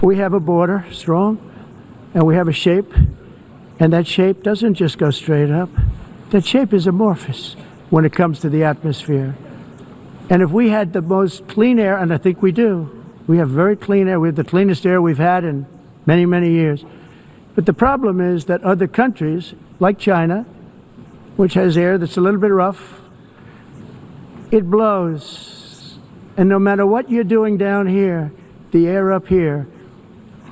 We have a border, strong, and we have a shape, and that shape doesn't just go straight up. That shape is amorphous when it comes to the atmosphere. And if we had the most clean air, and I think we do, we have very clean air, we have the cleanest air we've had in many, many years. But the problem is that other countries, like China, which has air that's a little bit rough, it blows. And no matter what you're doing down here, the air up here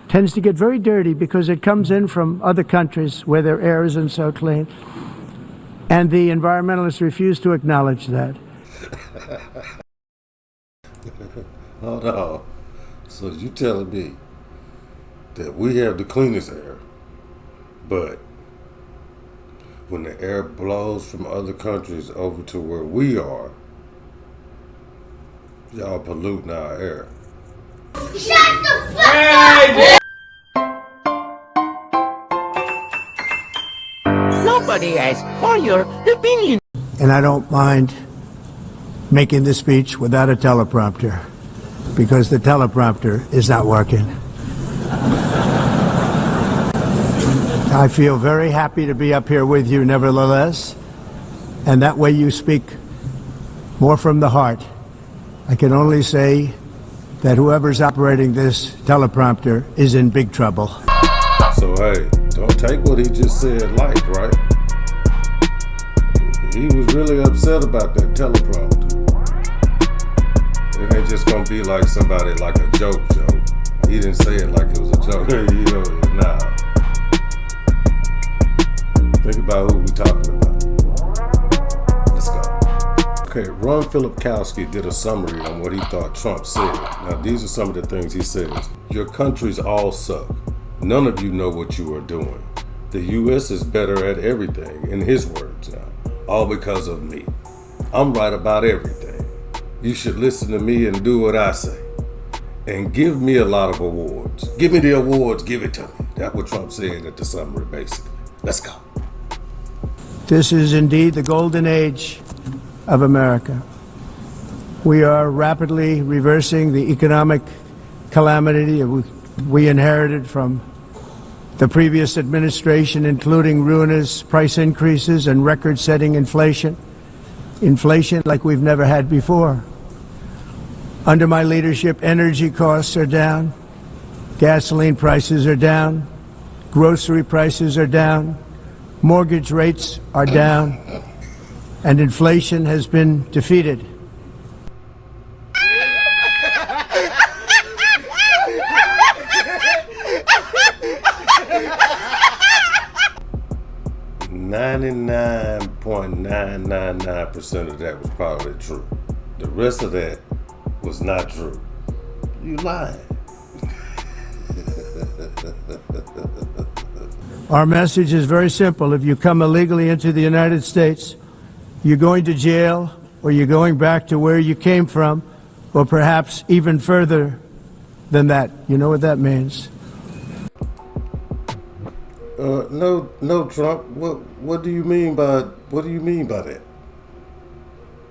tends to get very dirty because it comes in from other countries where their air isn't so clean. And the environmentalists refuse to acknowledge that. Hold on. So you telling me that we have the cleanest air, but when the air blows from other countries over to where we are, y'all polluting our air? Shut the fuck up! Nobody asked for your opinion. And I don't mind making this speech without a teleprompter, because the teleprompter is not working. I feel very happy to be up here with you nevertheless, and that way you speak more from the heart. I can only say that whoever's operating this teleprompter is in big trouble. So hey, don't take what he just said light, right? He was really upset about that teleprompter. It ain't just gonna be like somebody like a joke. He didn't say it like it was a joke. Nah. Think about who we talking about. Let's go. Okay, Ron Filipkowski did a summary on what he thought Trump said. Now, these are some of the things he says. Your countries all suck. None of you know what you are doing. The U.S. is better at everything, in his words now, all because of me. I'm right about everything. You should listen to me and do what I say. And give me a lot of awards. Give me the awards, give it to me. That's what Trump said at the summary, basically. Let's go. This is indeed the golden age of America. We are rapidly reversing the economic calamity we inherited from the previous administration, including ruinous price increases and record-setting inflation. Inflation like we've never had before. Under my leadership, energy costs are down, gasoline prices are down, grocery prices are down, mortgage rates are down, and inflation has been defeated. .999% of that was probably true. The rest of that was not true. You lying. Our message is very simple. If you come illegally into the United States, you're going to jail, or you're going back to where you came from, or perhaps even further than that. You know what that means? No, Trump. What do you mean by that?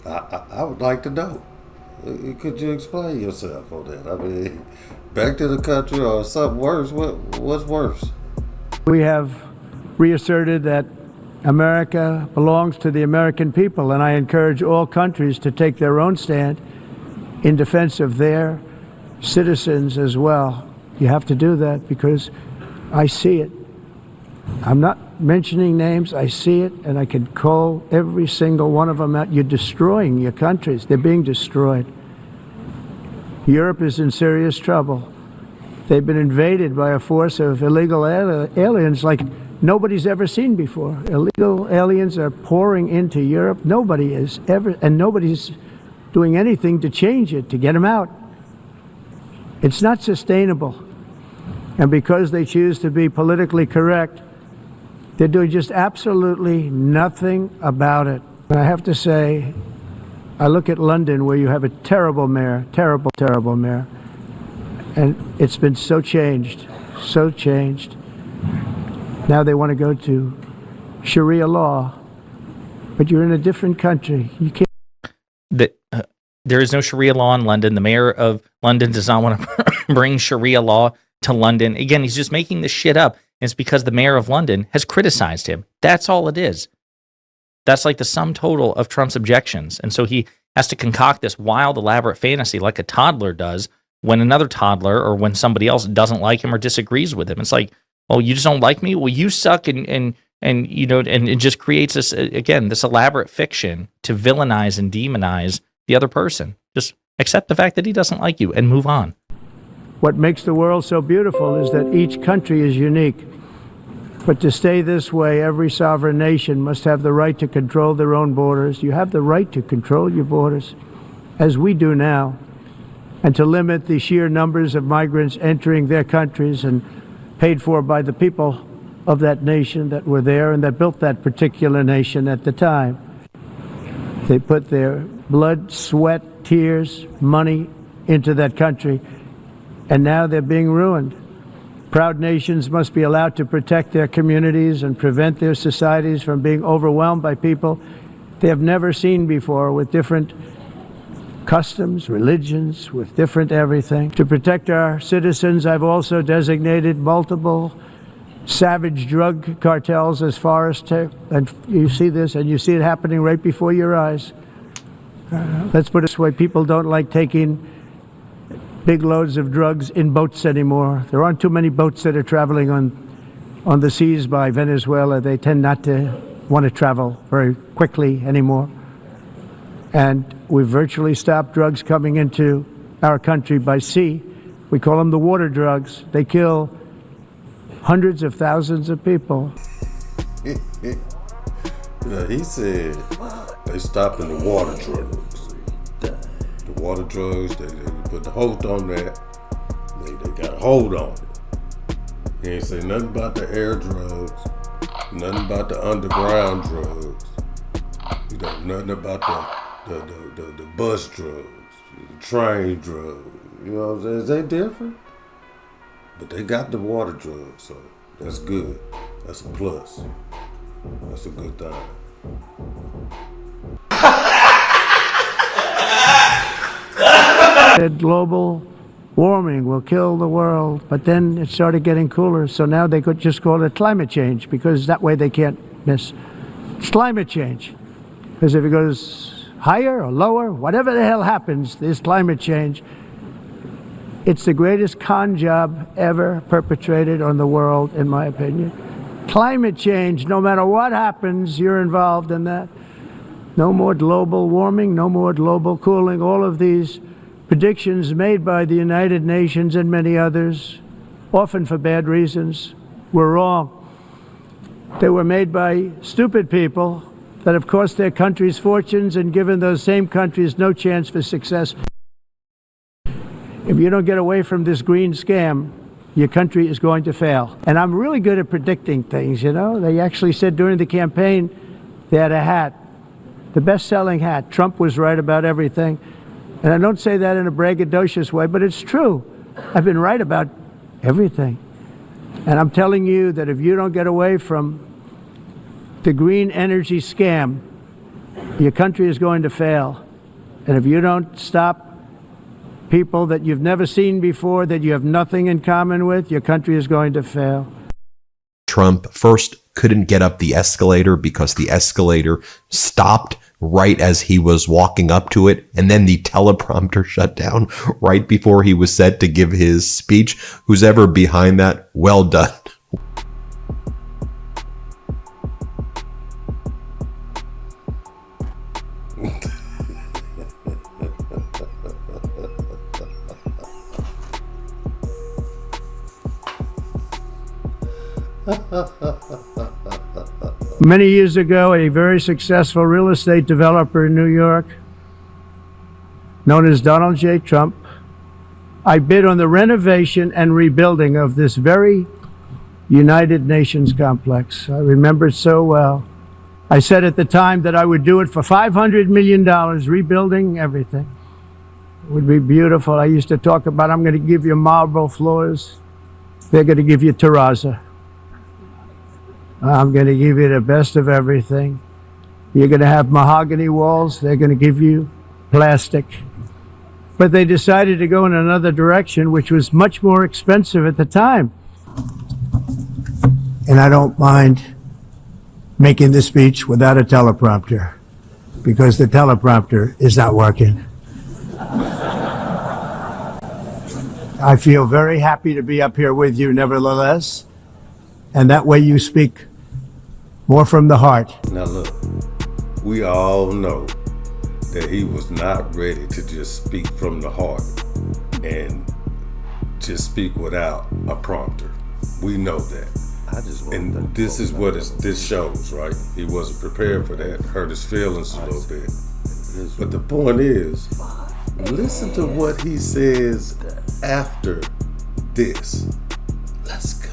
I would like to know. Could you explain yourself on that? I mean, back to the country or something worse? What's worse? We have reasserted that America belongs to the American people, and I encourage all countries to take their own stand in defense of their citizens as well. You have to do that because I see it. I'm not mentioning names. I see it, and I can call every single one of them out. You're destroying your countries. They're being destroyed. Europe is in serious trouble. They've been invaded by a force of illegal aliens like nobody's ever seen before. Illegal aliens are pouring into Europe. Nobody is ever, and nobody's doing anything to change it, to get them out. It's not sustainable. And because they choose to be politically correct, they're doing just absolutely nothing about it. And I have to say, I look at London where you have a terrible mayor, terrible mayor. And it's been so changed. Now they want to go to Sharia law, but you're in a different country. You can't. There is no Sharia law in London. The mayor of London does not want to bring Sharia law to London. Again, he's just making this shit up. And it's because the mayor of London has criticized him. That's all it is. That's like the sum total of Trump's objections. And so he has to concoct this wild, elaborate fantasy like a toddler does when another toddler or when somebody else doesn't like him or disagrees with him. It's like, oh, you just don't like me? Well, you suck. And you know, and it just creates this, again, this elaborate fiction to villainize and demonize the other person. Just accept the fact that he doesn't like you and move on. What makes the world so beautiful is that each country is unique. But to stay this way, every sovereign nation must have the right to control their own borders. You have the right to control your borders, as we do now, and to limit the sheer numbers of migrants entering their countries and paid for by the people of that nation that were there and that built that particular nation at the time. They put their blood, sweat, tears, money into that country, and now they're being ruined. Proud nations must be allowed to protect their communities and prevent their societies from being overwhelmed by people they have never seen before, with different customs, religions, with different everything. To protect our citizens, I've also designated multiple savage drug cartels as far as and you see this, and you see it happening right before your eyes. Let's put it this way, people don't like taking big loads of drugs in boats anymore. There aren't too many boats that are traveling on the seas by Venezuela. They tend not to want to travel very quickly anymore. And we've virtually stopped drugs coming into our country by sea. We call them the water drugs. They kill hundreds of thousands of people. Yeah, he said they stopping the water drugs. The water drugs, they put the hold on that. They got a hold on it. He ain't say nothing about the air drugs, nothing about the underground drugs. You know, nothing about the bus drugs, the train drugs. You know what I'm saying? Is they different? But they got the water drugs, so that's good. That's a plus. That's a good thing. That global warming will kill the world, but then it started getting cooler, so now they could just call it climate change, because that way they can't miss. It's climate change. Because if it goes higher or lower, whatever the hell happens, there's climate change. It's the greatest con job ever perpetrated on the world, in my opinion. Climate change, no matter what happens, you're involved in that. No more global warming, no more global cooling. All of these predictions made by the United Nations and many others, often for bad reasons, were wrong. They were made by stupid people that have cost their countries fortunes and given those same countries no chance for success. If you don't get away from this green scam, your country is going to fail. And I'm really good at predicting things, you know. They actually said during the campaign they had a hat, the best-selling hat. Trump was right about everything. And I don't say that in a braggadocious way, but it's true. I've been right about everything. And I'm telling you that if you don't get away from the green energy scam, your country is going to fail. And if you don't stop people that you've never seen before, that you have nothing in common with, your country is going to fail. Trump first couldn't get up the escalator because the escalator stopped right as he was walking up to it, and then the teleprompter shut down right before he was set to give his speech. Who's ever behind that, well done. Many years ago, a very successful real estate developer in New York, known as Donald J. Trump, I bid on the renovation and rebuilding of this very United Nations complex. I remember it so well. I said at the time that I would do it for $500 million, rebuilding everything. It would be beautiful. I used to talk about, I'm going to give you marble floors. They're going to give you terrazzo. I'm going to give you the best of everything. You're going to have mahogany walls. They're going to give you plastic. But they decided to go in another direction, which was much more expensive at the time. And I don't mind making the speech without a teleprompter, because the teleprompter is not working. I feel very happy to be up here with you nevertheless, and that way you speak more from the heart. Now look, we all know that he was not ready to just speak from the heart and just speak without a prompter. We know that. And this is what this shows, right? He wasn't prepared for that, hurt his feelings a little bit. But the point is, listen to what he says after this. Let's go.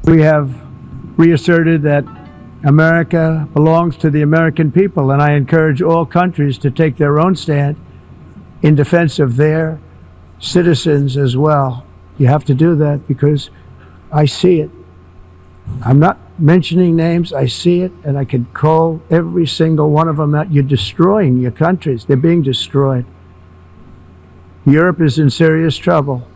We have reasserted that America belongs to the American people, and I encourage all countries to take their own stand in defense of their citizens as well. You have to do that because I see it. I'm not mentioning names. I see it, and I can call every single one of them out. You're destroying your countries. They're being destroyed. Europe is in serious trouble.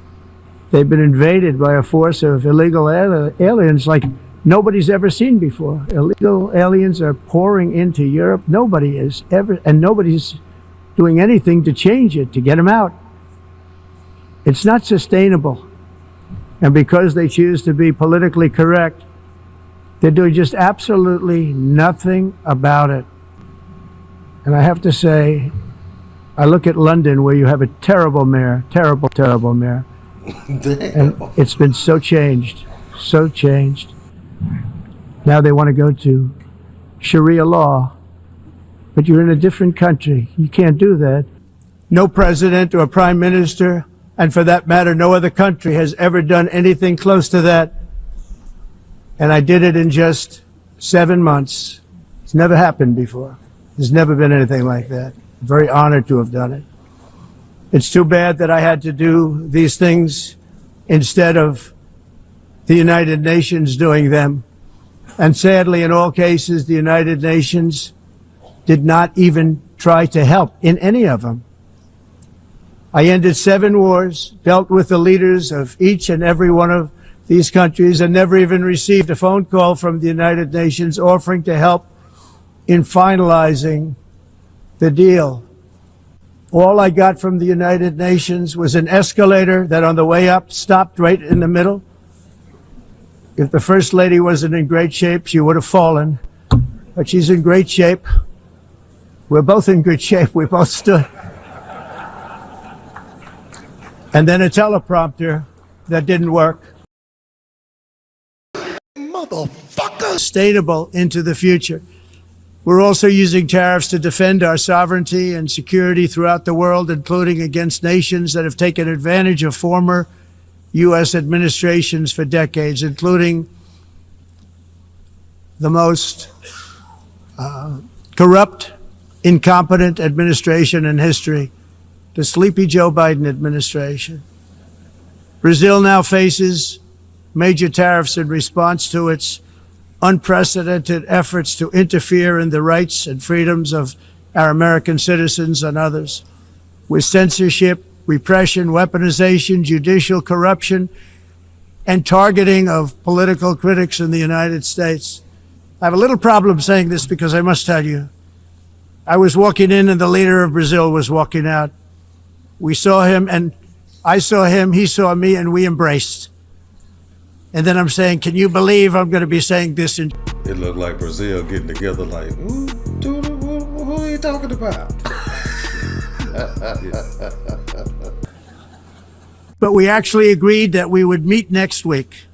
They've been invaded by a force of illegal aliens like nobody's ever seen before. Illegal aliens are pouring into Europe. Nobody is ever, and nobody's doing anything to change it, to get them out. It's not sustainable. And because they choose to be politically correct, they're doing just absolutely nothing about it. And I have to say, I look at London where you have a terrible mayor, terrible, terrible mayor. And it's been so changed, so changed. Now they want to go to Sharia law, but you're in a different country. You can't do that. No president or prime minister, and for that matter, no other country has ever done anything close to that. And I did it in just 7 months. It's never happened before. There's never been anything like that. I'm very honored to have done it. It's too bad that I had to do these things instead of the United Nations doing them. And sadly, in all cases, the United Nations did not even try to help in any of them. I ended 7 wars, dealt with the leaders of each and every one of these countries, and never even received a phone call from the United Nations offering to help in finalizing the deal. All I got from the United Nations was an escalator that on the way up stopped right in the middle. If the First Lady wasn't in great shape, she would have fallen. But she's in great shape. We're both in good shape. We both stood. And then a teleprompter that didn't work. Motherfucker! Sustainable into the future. We're also using tariffs to defend our sovereignty and security throughout the world, including against nations that have taken advantage of former U.S. administrations for decades, including the most corrupt, incompetent administration in history, the sleepy Joe Biden administration. Brazil now faces major tariffs in response to its unprecedented efforts to interfere in the rights and freedoms of our American citizens and others, with censorship, repression, weaponization, judicial corruption, and targeting of political critics in the United States. I have a little problem saying this because I must tell you, I was walking in and the leader of Brazil was walking out. We saw him and I saw him, he saw me, and we embraced. And then I'm saying, can you believe I'm going to be saying this in... It looked like Brazil getting together like, dude, who are you talking about? But we actually agreed that we would meet next week.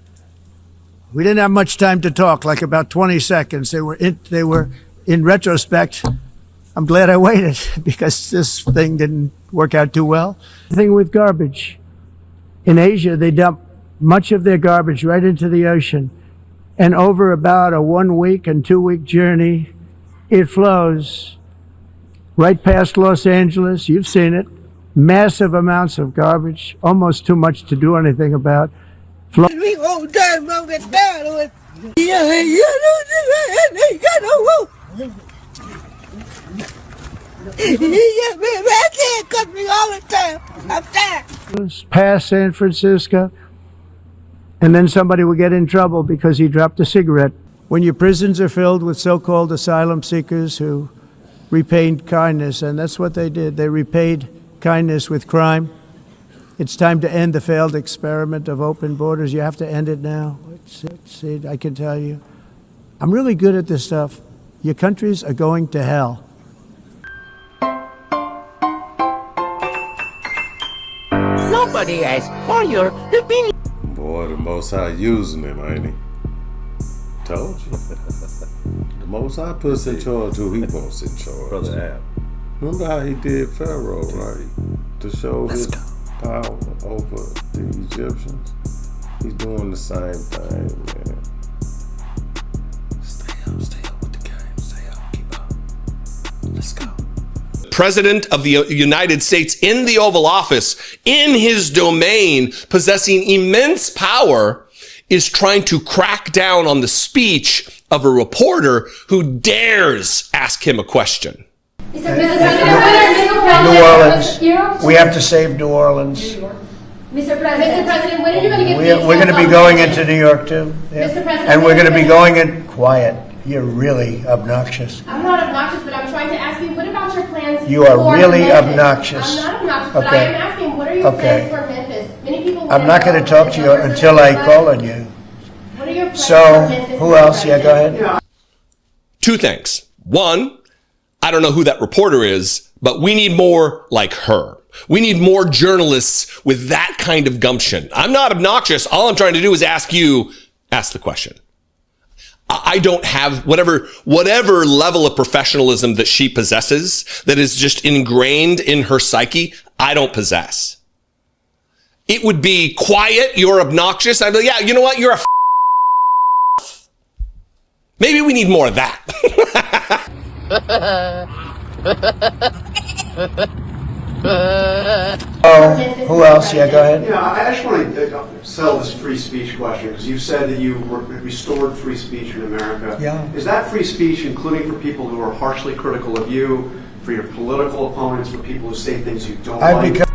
We didn't have much time to talk, like about 20 seconds. They were in retrospect, I'm glad I waited because this thing didn't work out too well. The thing with garbage. In Asia, they dump much of their garbage right into the ocean. And over about a 1 week and 2 week journey, it flows right past Los Angeles. You've seen it. Massive amounts of garbage, almost too much to do anything about. He just be right there, cut me all the time. I'm tired. Past San Francisco, and then somebody would get in trouble because he dropped a cigarette. When your prisons are filled with so-called asylum seekers who repaid kindness, and that's what they did. They repaid kindness with crime. It's time to end the failed experiment of open borders. You have to end it now. I can tell you. I'm really good at this stuff. Your countries are going to hell. Nobody asked for your opinion. Boy, the Most High using him, ain't he? Told you. The Most High puts in charge who he wants in charge. Brother Ab. Remember how he did Pharaoh, right? To show his power over the Egyptians. He's doing the same thing, man. Stay up with the game. Stay up, keep up. Let's go. President of the United States in the Oval Office, in his domain, possessing immense power, is trying to crack down on the speech of a reporter who dares ask him a question. New Orleans. We have to save New Orleans. Mr. President, when are you going to get We're going to be going into New York too. Yeah. Mr. President, And we're going to be going in quiet. You're really obnoxious. I'm not obnoxious, but I'm trying to ask you, what about your plans You are for really Memphis? obnoxious. I'm not obnoxious, but I Okay. am asking, what are your Okay. plans for Memphis? Many people I'm not going to talk to you until I call on you. What are your plans So, for Memphis? who Mr. else? Yeah, go President? ahead. Two things. One, I don't know who that reporter is, but we need more like her. We need more journalists with that kind of gumption. I'm not obnoxious. All I'm trying to do is ask the question. I don't have whatever level of professionalism that she possesses that is just ingrained in her psyche, I don't possess. It would be quiet, you're obnoxious. I'd be like, yeah, you know what? You're a Maybe we need more of that. Who else? Yeah, go ahead. Yeah, I just want to sell this free speech question, because you said that you restored free speech in America. Yeah. Is that free speech including for people who are harshly critical of you, for your political opponents, for people who say things you don't I've like? become